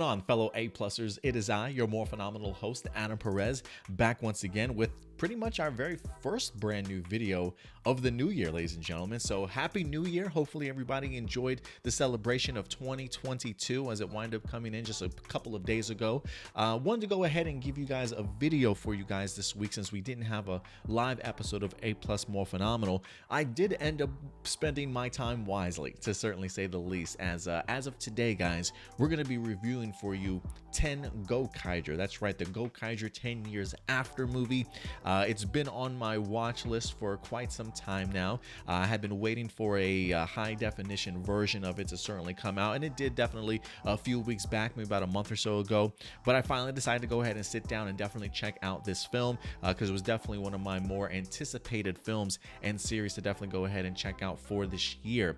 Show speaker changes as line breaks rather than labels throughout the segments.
on, fellow A-Plusers? It is I, your Morphinominal host, Adam Perez, back once again with pretty much our very first brand new video of the new year, ladies and gentlemen. So happy new year. Hopefully everybody enjoyed the celebration of 2022 as it wound up coming in just a couple of days ago. Wanted to go ahead and give you guys a video for you guys this week since we didn't have a live episode of A Plus Morphinominal. I did end up spending my time wisely, to certainly say the least, as of today, guys, we're going to be reviewing for you 10 Gokaiger. That's right, the Gokaiger 10 Years After movie. It's been on my watch list for quite some time now. I had been waiting for a high definition version of it to certainly come out, and it did definitely a few weeks back, maybe about a month or so ago. But I finally decided to go ahead and sit down and definitely check out this film because it was definitely one of my more anticipated films and series to definitely go ahead and check out for this year.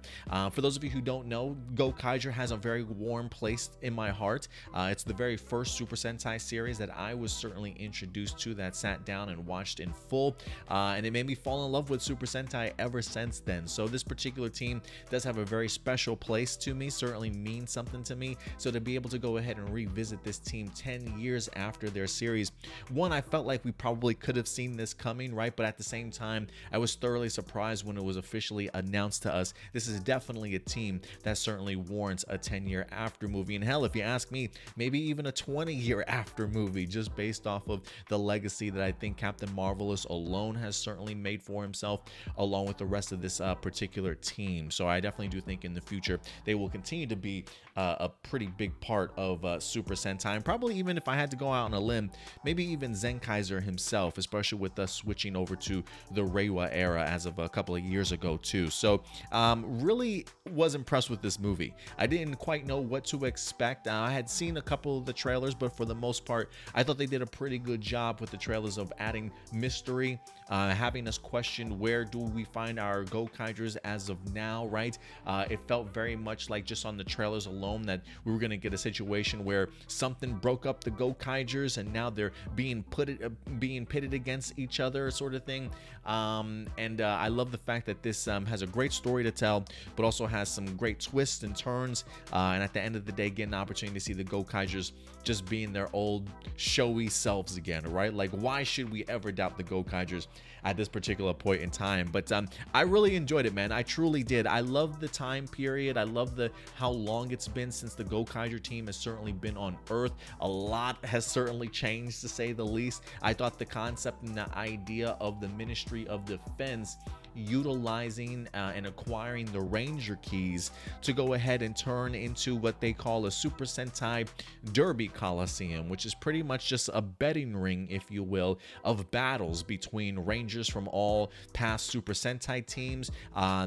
For those of you who don't know, Gokaiger has a very warm place in my heart. It's the very first Super Sentai series that I was certainly introduced to, that sat down and watched in full, and it made me fall in love with Super Sentai ever since then. So this particular team does have a very special place to me, certainly means something to me. So to be able to go ahead and revisit this team 10 years after their series, one, I felt like we probably could have seen this coming, right? But at the same time, I was thoroughly surprised when it was officially announced to us. This is definitely a team that certainly warrants a 10-year after movie, and hell, if you ask me, maybe even a 20-year after movie, just based off of the legacy that I think Captain Marvelous alone has certainly made for himself, along with the rest of this particular team. So I definitely do think in the future they will continue to be a pretty big part of Super Sentai, and probably, even if I had to go out on a limb, maybe even Kaizoku himself, especially with us switching over to the Reiwa era as of a couple of years ago too. So really was impressed with this movie. I didn't quite know what to expect. I had seen a couple of the trailers, but for the most part, I thought they did a pretty good job with the trailers of adding mystery, having us question where do we find our Gokaigers as of now, right? It felt very much like, just on the trailers alone, that we were going to get a situation where something broke up the Gokaigers and now they're being pitted against each other, sort of thing. I love the fact that this has a great story to tell, but also has some great twists and turns, and at the end of the day, get an opportunity to see the Gokaigers just being their old showy selves again, right? Like, why should we ever doubt the Gokaigers at this particular point in time? But I really enjoyed it, man. I truly did. I love the time period. I love how long it's been since the Gokaiger team has certainly been on Earth. A lot has certainly changed, to say the least. I thought the concept and the idea of the Ministry of Defense utilizing and acquiring the Ranger keys to go ahead and turn into what they call a Super Sentai Derby Coliseum, which is pretty much just a betting ring, if you will, of battles between Rangers from all past Super Sentai teams,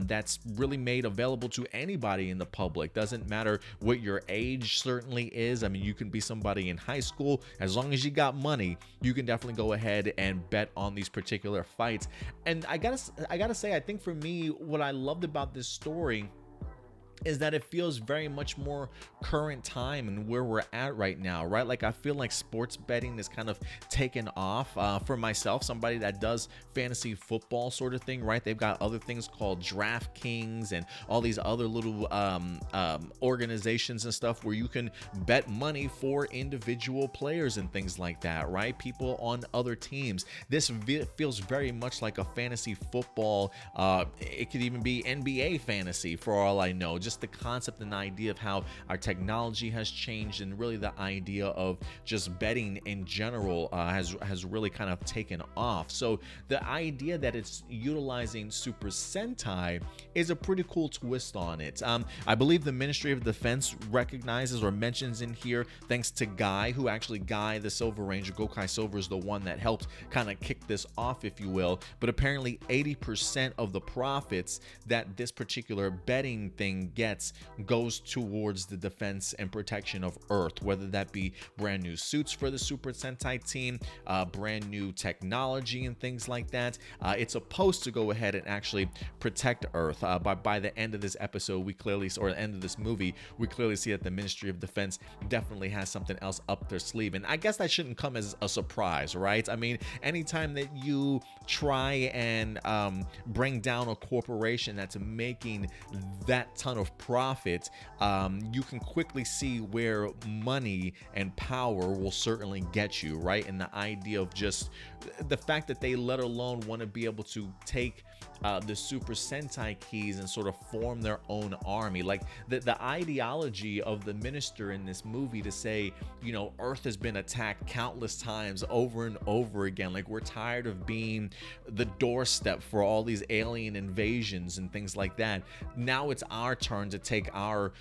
that's really made available to anybody in the public. Doesn't matter what your age certainly is. I mean, you can be somebody in high school. As long as you got money, you can definitely go ahead and bet on these particular fights. And I gotta say, I think for me, what I loved about this story is that it feels very much more current time and where we're at right now, right? Like, I feel like sports betting is kind of taken off. For myself, somebody that does fantasy football sort of thing, right? They've got other things called DraftKings and all these other little organizations and stuff where you can bet money for individual players and things like that, right? People on other teams. This feels very much like a fantasy football. It could even be NBA fantasy for all I know. Just the concept and idea of how our technology has changed, and really the idea of just betting in general has really kind of taken off. So the idea that it's utilizing Super Sentai is a pretty cool twist on it. I believe the Ministry of Defense recognizes or mentions in here, thanks to Guy, the Silver Ranger, Gokai Silver, is the one that helped kind of kick this off, if you will. But apparently 80% of the profits that this particular betting thing gets goes towards the defense and protection of Earth, whether that be brand new suits for the Super Sentai team, brand new technology and things like that. It's supposed to go ahead and actually protect Earth. By the end of this episode, or the end of this movie, we clearly see that the Ministry of Defense definitely has something else up their sleeve. And I guess that shouldn't come as a surprise, right? I mean, anytime that you try and bring down a corporation that's making that ton of profit, you can quickly see where money and power will certainly get you, right? And the idea of just the fact that they let alone want to be able to take the Super Sentai keys and sort of form their own army. Like the ideology of the minister in this movie to say, you know, Earth has been attacked countless times over and over again. Like, we're tired of being the doorstep for all these alien invasions and things like that. Now it's our turn to take our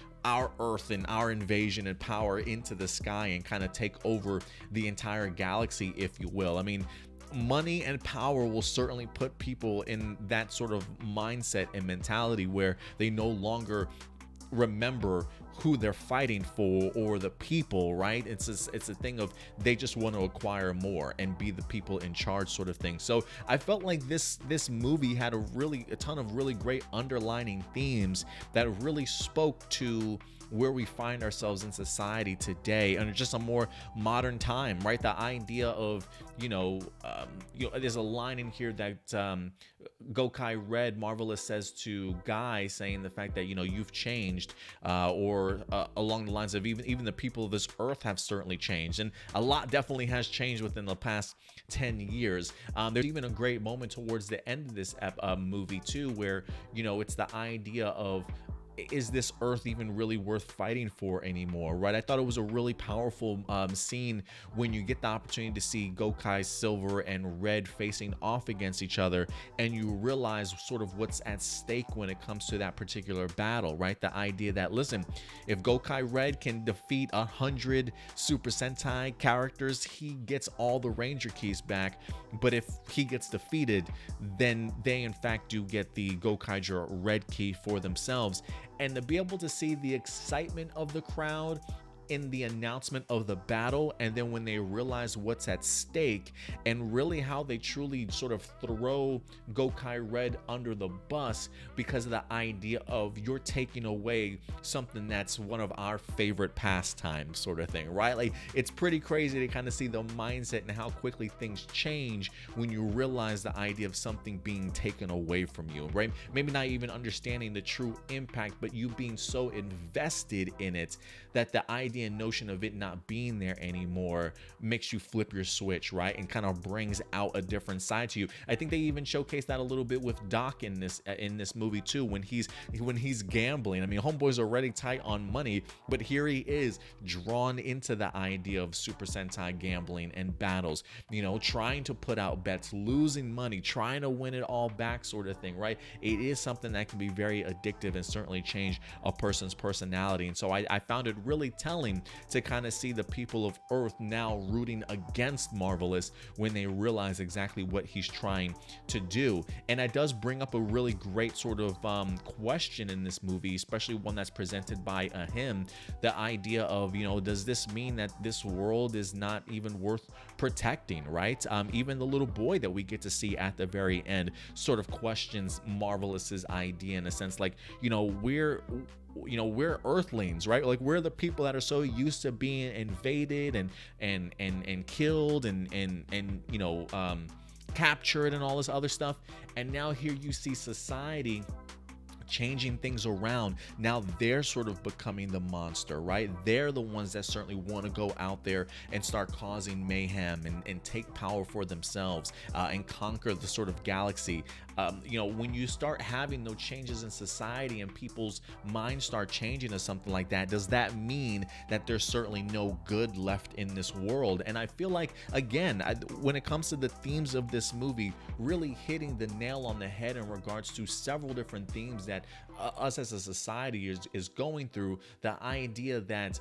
Earth and our invasion and power into the sky and kind of take over the entire galaxy, if you will. I mean, money and power will certainly put people in that sort of mindset and mentality where they no longer remember who they're fighting for or the people, right? It's a thing of they just want to acquire more and be the people in charge, sort of thing. So I felt like this movie had a ton of really great underlining themes that really spoke to where we find ourselves in society today, and just a more modern time, right? The idea of, there's a line in here that Gokai Red Marvelous says to Guy, saying the fact that, you've changed, or along the lines of even the people of this earth have certainly changed, and a lot definitely has changed within the past 10 years. There's even a great moment towards the end of this movie too, where, it's the idea of, is this earth even really worth fighting for anymore, right? I thought it was a really powerful scene when you get the opportunity to see Gokai Silver and Red facing off against each other, and you realize sort of what's at stake when it comes to that particular battle, right? The idea that, listen, if Gokai Red can defeat 100 Super Sentai characters, he gets all the Ranger keys back, but if he gets defeated, then they in fact do get the Gokaiger Red key for themselves. And to be able to see the excitement of the crowd in the announcement of the battle, and then when they realize what's at stake, and really how they truly sort of throw Gokai Red under the bus because of the idea of, you're taking away something that's one of our favorite pastimes, sort of thing, right? Like, it's pretty crazy to kind of see the mindset and how quickly things change when you realize the idea of something being taken away from you, right? Maybe not even understanding the true impact, but you being so invested in it that the idea and notion of it not being there anymore makes you flip your switch, right? And kind of brings out a different side to you. I think they even showcased that a little bit with Doc in this movie too, when he's gambling. I mean, homeboy's already tight on money, but here he is drawn into the idea of Super Sentai gambling and battles, trying to put out bets, losing money, trying to win it all back, sort of thing, right? It is something that can be very addictive and certainly change a person's personality. And so I found it really telling to kind of see the people of Earth now rooting against Marvelous when they realize exactly what he's trying to do. And it does bring up a really great sort of question in this movie, especially one that's presented by him. The idea of, does this mean that this world is not even worth protecting, right? Even the little boy that we get to see at the very end sort of questions Marvelous's idea in a sense, like, we're earthlings, right? Like, we're the people that are so used to being invaded and killed and captured and all this other stuff, and now here you see society changing things around. Now they're sort of becoming the monster, right? They're the ones that certainly want to go out there and start causing mayhem and take power for themselves and conquer the sort of galaxy. When you start having those changes in society and people's minds start changing to something like that, does that mean that there's certainly no good left in this world? And I feel like, again, when it comes to the themes of this movie, really hitting the nail on the head in regards to several different themes that us as a society is going through. The idea that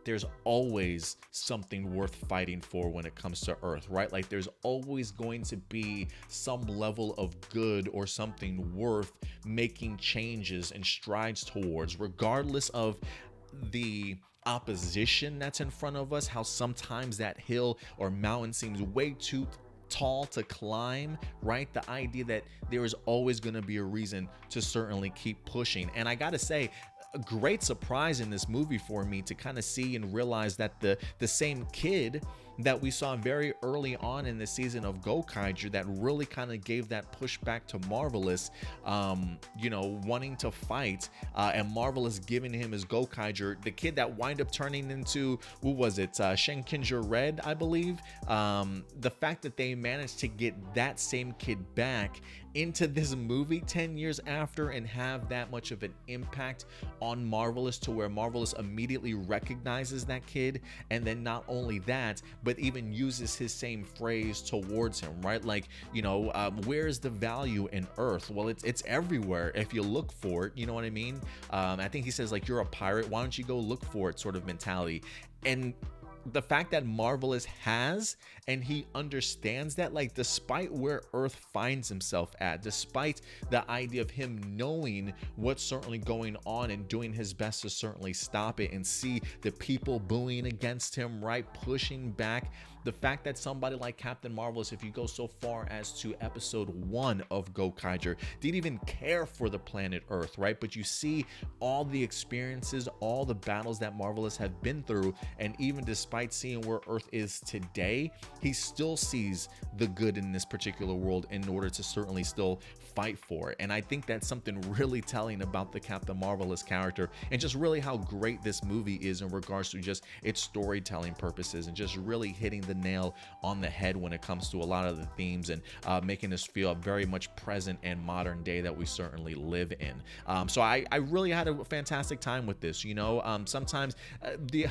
there's always something worth fighting for when it comes to Earth, right? Like, there's always going to be some level of good or something worth making changes and strides towards, regardless of the opposition that's in front of us, how sometimes that hill or mountain seems way too tall to climb, right? The idea that there is always going to be a reason to certainly keep pushing. And I gotta say, a great surprise in this movie for me to kind of see and realize that the same kid that we saw very early on in the season of Gokaiger that really kind of gave that pushback to Marvelous, you know, wanting to fight, and Marvelous giving him his Gokaiger, the kid that wind up turning into, who was it, Shenkinja Red, I believe. The fact that they managed to get that same kid back into this movie 10 years after and have that much of an impact on Marvelous, to where Marvelous immediately recognizes that kid, and then not only that, but even uses his same phrase towards him, right? Like, you know, where's the value in Earth? Well, it's everywhere if you look for it, you know what I mean? I think he says, like, you're a pirate, why don't you go look for it, sort of mentality. And the fact that Marvelous has, and he understands that, like, despite where Earth finds himself at, despite the idea of him knowing what's certainly going on and doing his best to certainly stop it, and see the people booing against him, right, pushing back, the fact that somebody like Captain Marvelous, if you go so far as to episode 1 of Gokaiger, didn't even care for the planet Earth, right? But you see all the experiences, all the battles that Marvelous have been through, and even despite seeing where Earth is today, he still sees the good in this particular world in order to certainly still fight for it. And I think that's something really telling about the Captain Marvelous character, and just really how great this movie is in regards to just its storytelling purposes, and just really hitting the nail on the head when it comes to a lot of the themes, and making us feel very much present and modern day that we certainly live in. So I really had a fantastic time with this, you know. Sometimes the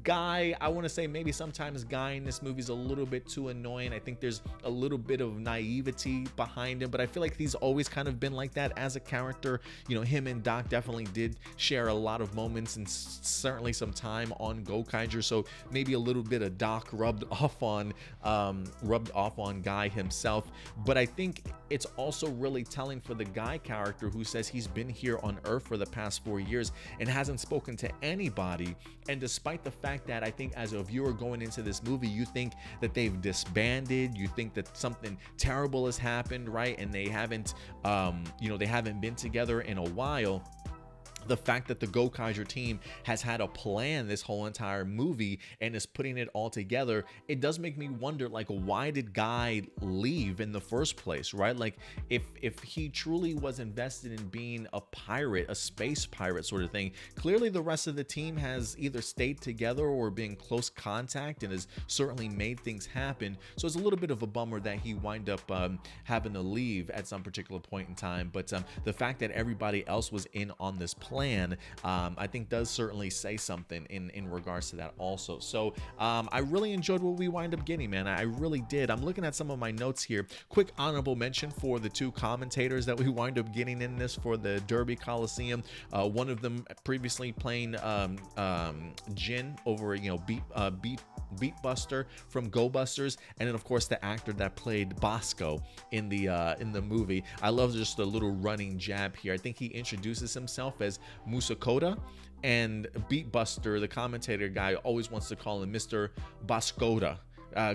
Guy, I want to say maybe sometimes Guy in this movie is a little bit too annoying. I think there's a little bit of naivety behind him, but I feel like he's always kind of been like that as a character. You know, him and Doc definitely did share a lot of moments and certainly some time on Gokaiger, so maybe a little bit of Doc rubbed off on Guy himself. But I think it's also really telling for the Guy character, who says he's been here on Earth for the past 4 years and hasn't spoken to anybody. And despite the fact that I think as a viewer going into this movie, you think that they've disbanded, you think that something terrible has happened, right? And they haven't, you know, they haven't been together in a while. The fact that the Gokaiger team has had a plan this whole entire movie and is putting it all together, it does make me wonder, like, why did Guy leave in the first place, right? Like, if he truly was invested in being a pirate, a space pirate sort of thing, clearly the rest of the team has either stayed together or been in close contact and has certainly made things happen. So it's a little bit of a bummer that he wind up having to leave at some particular point in time. But the fact that everybody else was in on this plan, I think does certainly say something in regards to that also. So I really enjoyed what we wind up getting, man. I really did. I'm looking at some of my notes here. Quick honorable mention for the 2 commentators that we wind up getting in this for the Derby Coliseum. One of them previously playing Jin over, you know, Beatbuster from Go Busters, and then of course the actor that played Bosco in the movie. I love just a little running jab here. I think he introduces himself as Musakota, and Beatbuster, the commentator guy, always wants to call him Mr. Boscoda.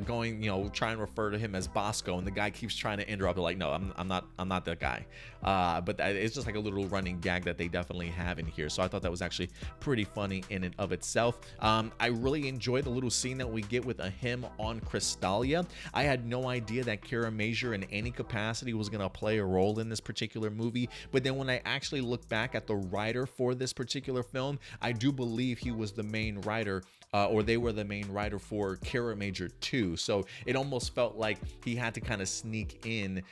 Going, you know, trying to refer to him as Bosco, and the guy keeps trying to interrupt. Like, no, I'm not that guy. But it's just like a little running gag that they definitely have in here. So I thought that was actually pretty funny in and of itself. I really enjoyed the little scene that we get with him on Crystalia. I had no idea that Kira Major in any capacity was gonna play a role in this particular movie. But then when I actually look back at the writer for this particular film, I do believe he was the main writer, or they were the main writer for Kira Major 2. So it almost felt like he had to kind of sneak in,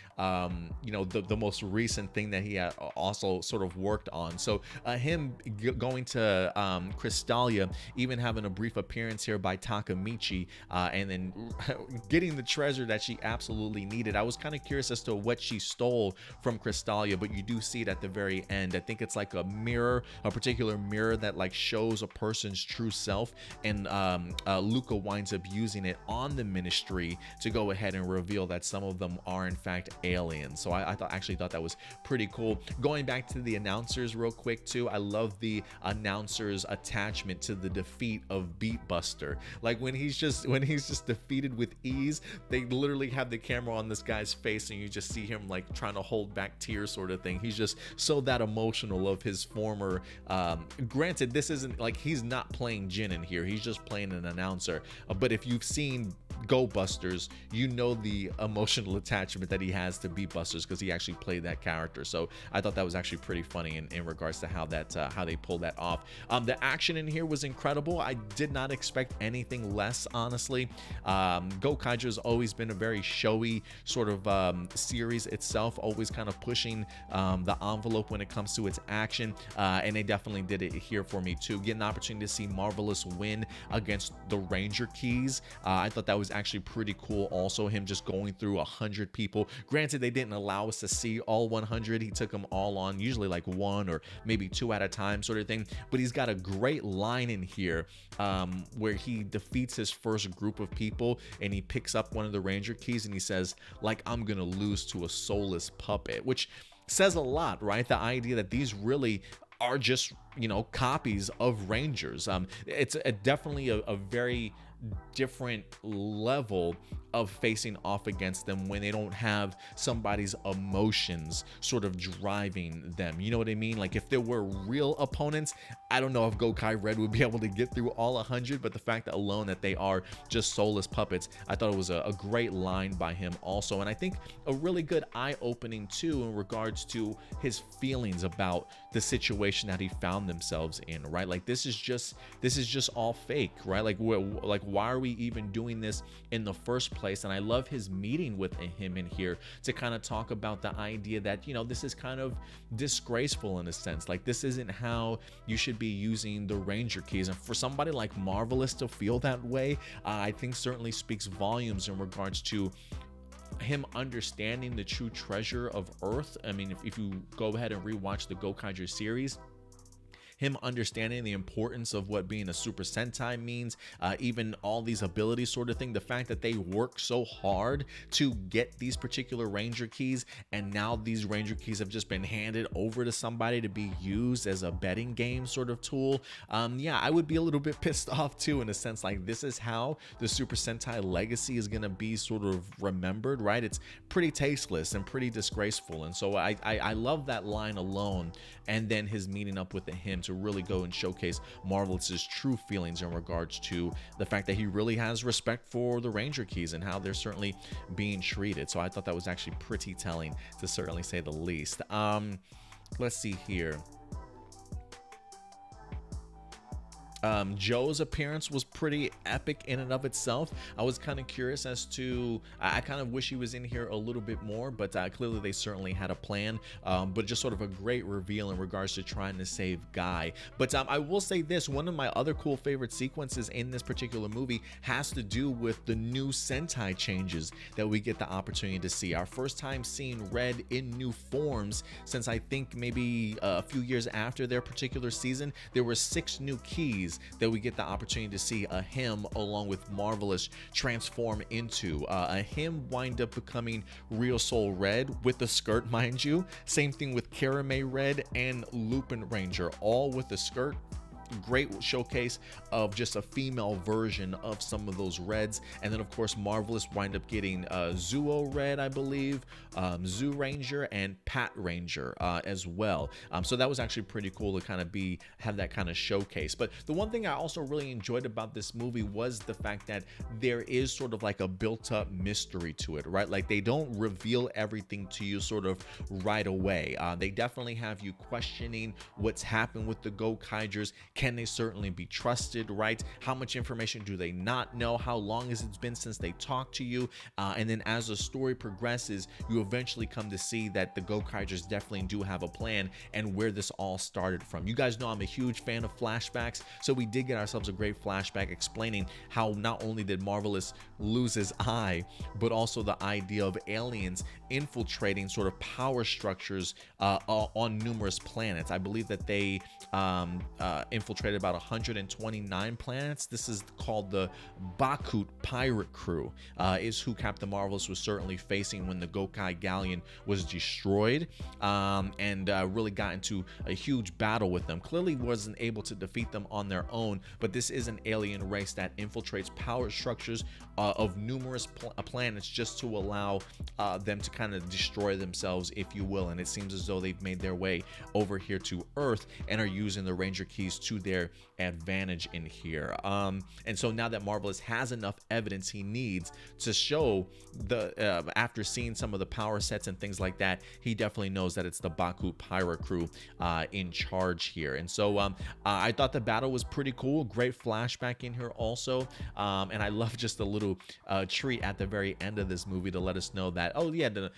you know, the most recent thing that he had also sort of worked on. So him going to Crystalia, even having a brief appearance here by Takamichi, and then getting the treasure that she absolutely needed. I was kind of curious as to what she stole from Crystalia, but you do see it at the very end. I think it's like a mirror, a particular mirror that like shows a person's true self, and Luca winds up using it on on the ministry to go ahead and reveal that some of them are in fact aliens. So I actually thought that was pretty cool. Going back to the announcers real quick too, I love the announcers attachment to the defeat of Beatbuster. Like when he's just defeated with ease, they literally have the camera on this guy's face and you just see him like trying to hold back tears sort of thing. He's just so that emotional of his former granted, this isn't like he's not playing Jin in here, he's just playing an announcer, but if you've seen Go Busters, you know the emotional attachment that he has to Beatbusters because he actually played that character. So I thought that was actually pretty funny in regards to how that how they pulled that off. The action in here was incredible. I did not expect anything less, honestly. Gokaiger has always been a very showy sort of series itself, always kind of pushing the envelope when it comes to its action, and they definitely did it here for me too. Get an opportunity to see Marvelous win against the Ranger Keys. I thought that was actually pretty cool. Also, him just going through 100 people. Granted, they didn't allow us to see all 100. He took them all on, usually like one or maybe two at a time sort of thing. But he's got a great line in here where he defeats his first group of people and he picks up one of the Ranger Keys and he says, like, I'm gonna lose to a soulless puppet, which says a lot, right? The idea that these really are just, you know, copies of Rangers. It's definitely a very different level of facing off against them when they don't have somebody's emotions sort of driving them. You know what I mean? Like if there were real opponents, I don't know if Gokai Red would be able to get through all 100, but the fact that alone that they are just soulless puppets, I thought it was a great line by him also. And I think a really good eye-opening too in regards to his feelings about the situation that he found themselves in, right? Like this is just all fake, right? Like why are we even doing this in the first place? And I love his meeting with him in here to kind of talk about the idea that, you know, this is kind of disgraceful in a sense. Like this isn't how you should be using the Ranger Keys. And for somebody like Marvelous to feel that way, I think certainly speaks volumes in regards to him understanding the true treasure of Earth. I mean, if you go ahead and rewatch the Gokaiger series, him understanding the importance of what being a Super Sentai means, even all these abilities sort of thing, the fact that they work so hard to get these particular Ranger Keys, and now these Ranger Keys have just been handed over to somebody to be used as a betting game sort of tool. Yeah, I would be a little bit pissed off too, in a sense, like this is how the Super Sentai legacy is going to be sort of remembered, right? It's pretty tasteless and pretty disgraceful. And so I love that line alone, and then his meeting up with him to really go and showcase Marvelous's true feelings in regards to the fact that he really has respect for the Ranger Keys and how they're certainly being treated. So I thought that was actually pretty telling, to certainly say the least. Let's see here. Joe's appearance was pretty epic in and of itself. I was kind of curious as to, I kind of wish he was in here a little bit more, but clearly they certainly had a plan, but just sort of a great reveal in regards to trying to save Guy. But I will say this, one of my other cool favorite sequences in this particular movie has to do with the new Sentai changes that we get the opportunity to see. Our first time seeing Red in new forms since I think maybe a few years after their particular season. There were 6 new keys that we get the opportunity to see him along with Marvelous transform into. Him wind up becoming Real Soul Red with the skirt, mind you. Same thing with Karame Red and Lupin Ranger, all with the skirt. Great showcase of just a female version of some of those reds. And then of course Marvelous wind up getting Zuo Red, I believe, Zoo Ranger, and Pat Ranger as well. So that was actually pretty cool to kind of have that kind of showcase. But the one thing I also really enjoyed about this movie was the fact that there is sort of like a built-up mystery to it, right? Like they don't reveal everything to you sort of right away. They definitely have you questioning what's happened with the Gokaigers. Can they certainly be trusted, right? How much information do they not know? How long has it been since they talked to you? And then as the story progresses, you eventually come to see that the Gokaigers definitely do have a plan and where this all started from. You guys know I'm a huge fan of flashbacks, so we did get ourselves a great flashback explaining how not only did Marvelous lose his eye, but also the idea of aliens infiltrating sort of power structures on numerous planets. I believe that they infiltrated infiltrated about 129 planets. This is called the Baku Pirate crew, is who Captain Marvelous was certainly facing when the Gokai galleon was destroyed, and really got into a huge battle with them. Clearly wasn't able to defeat them on their own, but this is an alien race that infiltrates power structures of numerous planets just to allow them to kind of destroy themselves, if you will. And it seems as though they've made their way over here to Earth and are using the Ranger keys to their advantage in here. And so now that Marvelous has enough evidence he needs to show the after seeing some of the power sets and things like that, he definitely knows that it's the Baku Pirate crew in charge here. And so I thought the battle was pretty cool. Great flashback in here also, and I love just a little treat at the very end of this movie to let us know that, oh yeah, the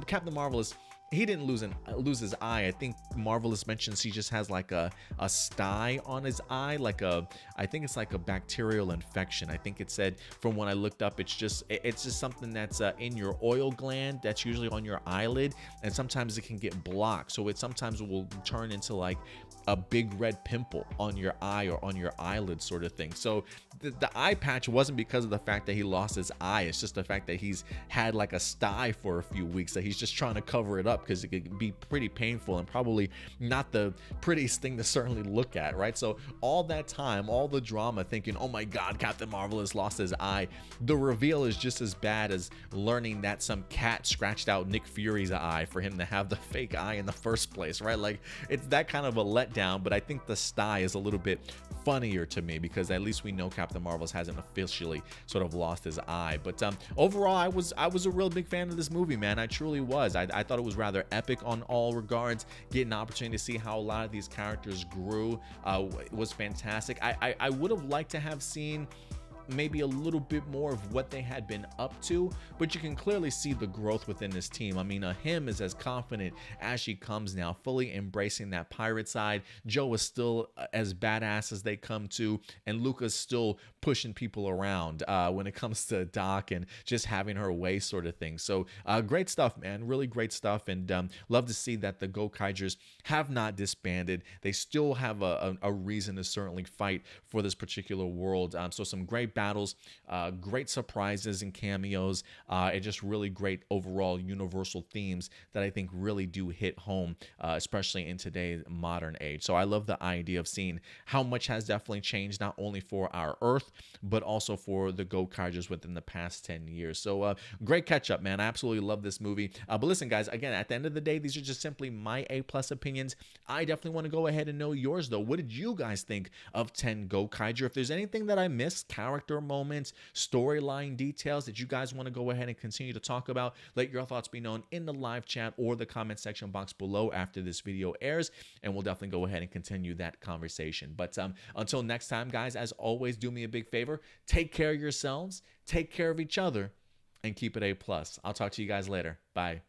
Captain Marvelous, he didn't lose his eye. I think Marvelous mentions he just has like a sty on his eye, like I think it's like a bacterial infection. I think it said, from when I looked up, it's just something that's in your oil gland that's usually on your eyelid, and sometimes it can get blocked, so it sometimes will turn into like a big red pimple on your eye or on your eyelid sort of thing. So the eye patch wasn't because of the fact that he lost his eye. It's just the fact that he's had like a sty for a few weeks that he's just trying to cover it up, because it could be pretty painful and probably not the prettiest thing to certainly look at, right? So all that time, all the drama, thinking, oh my God, Captain Marvel has lost his eye. The reveal is just as bad as learning that some cat scratched out Nick Fury's eye for him to have the fake eye in the first place, right? Like, it's that kind of a letdown, but I think the sty is a little bit funnier to me, because at least we know Captain Marvelous hasn't officially sort of lost his eye. But overall, I was a real big fan of this movie, man. I truly was. I thought it was rather epic on all regards. Getting an opportunity to see how a lot of these characters grew was fantastic. I would have liked to have seen maybe a little bit more of what they had been up to, but you can clearly see the growth within this team. I mean, Him is as confident as she comes now, fully embracing that pirate side. Joe is still as badass as they come to, and Luca's still pushing people around when it comes to Doc and just having her way sort of thing. So great stuff, man. Really great stuff, and love to see that the Gokaigers have not disbanded. They still have a reason to certainly fight for this particular world. So some great battles, great surprises and cameos, and just really great overall universal themes that I think really do hit home, especially in today's modern age. So I love the idea of seeing how much has definitely changed, not only for our Earth, but also for the Gokaigers within the past 10 years. So great catch up, man. I absolutely love this movie. But listen, guys, again, at the end of the day, these are just simply my A+ opinions. I definitely want to go ahead and know yours, though. What did you guys think of 10 Gokaiger? If there's anything that I missed, character moments, storyline details that you guys want to go ahead and continue to talk about, let your thoughts be known in the live chat or the comment section box below after this video airs, and we'll definitely go ahead and continue that conversation. But until next time, guys, as always, do me a big favor, take care of yourselves, take care of each other, and keep it A+. I'll talk to you guys later. Bye.